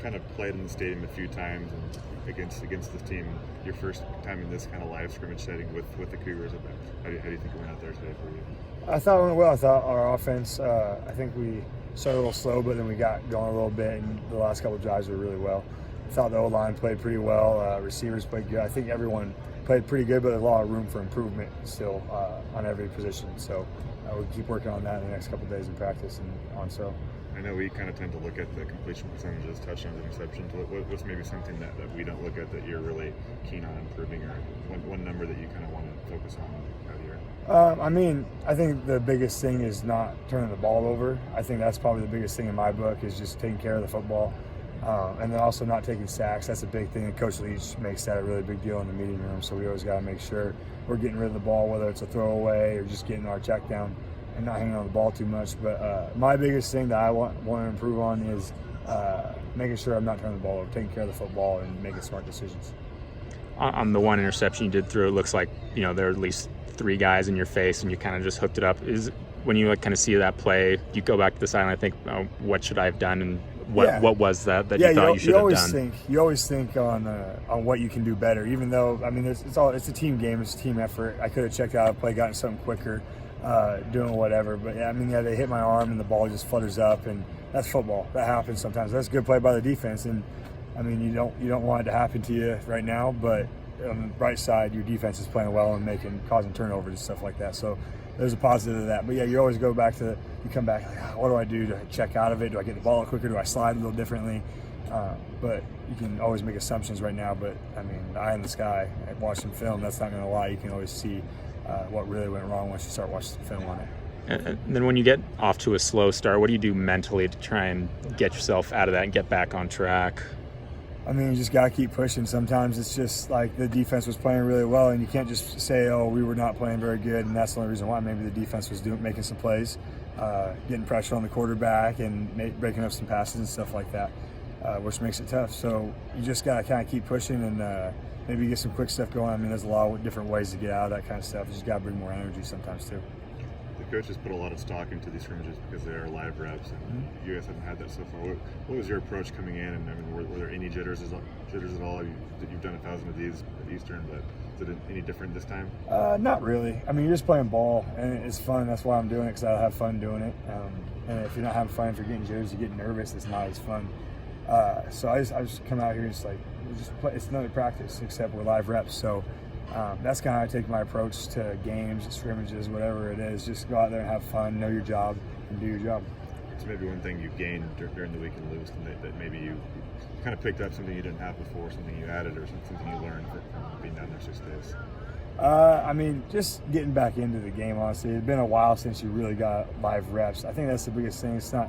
kind of played in the stadium a few times and against this team. Your first time in this kind of live scrimmage setting with the Cougars. How do you think it went out there today for you? I thought it went well. I thought our offense, I think we started a little slow, but then we got going a little bit, and the last couple of drives were really well. I thought the O-line played pretty well. Receivers played good. I think everyone played pretty good, but there's a lot of room for improvement still on every position. So we'll keep working on that in the next couple of days in practice and on so. I know we kind of tend to look at the completion percentages, touchdowns, and interceptions. What's maybe something that we don't look at that you're really keen on improving, or one number that you kind of want to focus on out here? I mean, I think the biggest thing is not turning the ball over. I think that's probably the biggest thing in my book, is just taking care of the football. And then also not taking sacks. That's a big thing. And Coach Leach makes that a really big deal in the meeting room. So we always got to make sure we're getting rid of the ball, whether it's a throwaway or just getting our check down and not hanging on the ball too much. But my biggest thing that I want to improve on is making sure I'm not turning the ball over, taking care of the football and making smart decisions. On the one interception you did throw, it looks like, there are at least 3 guys in your face and you kind of just hooked it up. When you kind of see that play, you go back to the sideline and think, oh, what should I have done, and what was that you thought you should have done? You always think on what you can do better, even though, I mean, it's a team game, it's a team effort. I could have checked out a play, gotten something quicker, doing whatever. But they hit my arm and the ball just flutters up, and that's football. That happens sometimes. That's a good play by the defense, and I mean, you don't want it to happen to you right now, but on the bright side, your defense is playing well and causing turnovers and stuff like that. So there's a positive to that. But you always go back to, you come back like, what do I do? Do I check out of it? Do I get the ball quicker? Do I slide a little differently? But you can always make assumptions right now. But I mean, the eye in the sky, watching film, that's not going to lie. You can always see what really went wrong once you start watching the film on it. And then when you get off to a slow start, what do you do mentally to try and get yourself out of that and get back on track? I mean, you just got to keep pushing. Sometimes it's just like the defense was playing really well, and you can't just say, oh, we were not playing very good, and that's the only reason why. Maybe the defense was making some plays, getting pressure on the quarterback and breaking up some passes and stuff like that, which makes it tough. So you just got to kind of keep pushing and maybe get some quick stuff going. I mean, there's a lot of different ways to get out of that kind of stuff. You just got to bring more energy sometimes too. The coaches put a lot of stock into these scrimmages because they are live reps, and you guys haven't had that so far. What was your approach coming in, and I mean, were there any jitters at all? You've done 1,000 of these at Eastern, but is it any different this time? Not really. I mean, you're just playing ball, and it's fun. That's why I'm doing it, because I have fun doing it. And if you're not having fun, if you're getting jitters, you get nervous, it's not as fun. So I just come out here and just play. It's another practice, except we're live reps. So that's kind of how I take my approach to games, scrimmages, whatever it is. Just go out there and have fun, know your job, and do your job. So maybe one thing you gained during the week in Lewiston that maybe you kind of picked up something you didn't have before, something you added, or something you learned from being down there 6 days? I mean, just getting back into the game, honestly. It's been a while since you really got live reps. I think that's the biggest thing. It's not,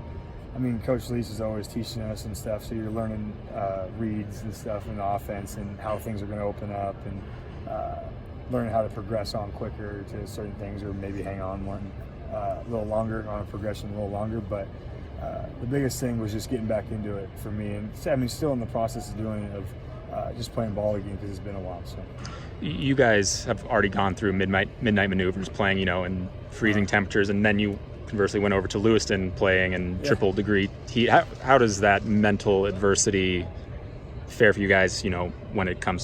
I mean, Coach Leach is always teaching us and stuff, so you're learning reads and stuff in the offense and how things are going to open up, and learning how to progress on quicker to certain things, or maybe hang on one a little longer, on a progression a little longer. But the biggest thing was just getting back into it for me, and I mean, still in the process of doing it, of just playing ball again, because it's been a while. So you guys have already gone through midnight maneuvers, playing in freezing temperatures, and then you conversely went over to Lewiston playing in triple degree heat. How does that mental adversity fare for you guys, when it come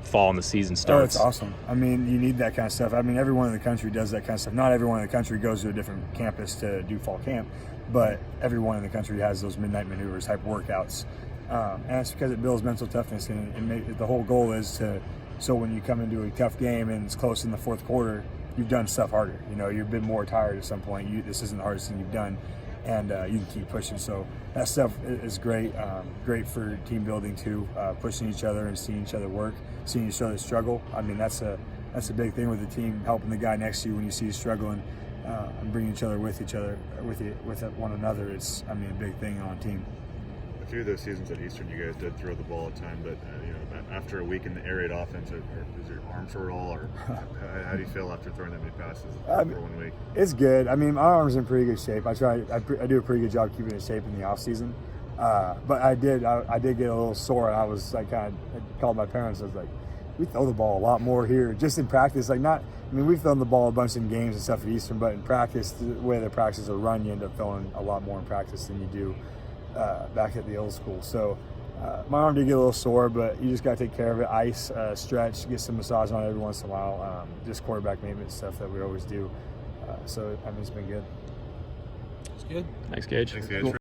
fall and the season starts? Oh, it's awesome. I mean, you need that kind of stuff. I mean, everyone in the country does that kind of stuff. Not everyone in the country goes to a different campus to do fall camp, but everyone in the country has those midnight maneuvers type workouts. And it's because it builds mental toughness, and the whole goal is so when you come into a tough game and it's close in the fourth quarter, you've done stuff harder. You've been more tired at some point. This isn't the hardest thing you've done, and you can keep pushing. So that stuff is great. Great for team building too. Pushing each other and seeing each other work, seeing each other struggle. I mean, that's a big thing with the team, helping the guy next to you when you see you struggling, and bringing each other with one another. It's, I mean, a big thing on a team. A few of those seasons at Eastern, you guys did throw the ball a ton, but after a week in the air raid offense, is your arm sore at all, or how do you feel after throwing that many passes for 1 week? It's good. I mean, my arm's in pretty good shape. I do a pretty good job keeping it in shape in the off season. But I did get a little sore, and I was like, I called my parents. I was like, we throw the ball a lot more here, just in practice. We've thrown the ball a bunch in games and stuff at Eastern, but in practice, the way the practices are run, you end up throwing a lot more in practice than you do back at the old school. So My arm did get a little sore, but you just got to take care of it. Ice, stretch, get some massage on it every once in a while. Just quarterback maintenance stuff that we always do. So, I mean, it's been good. It's good. Thanks, Gage. Thanks, guys.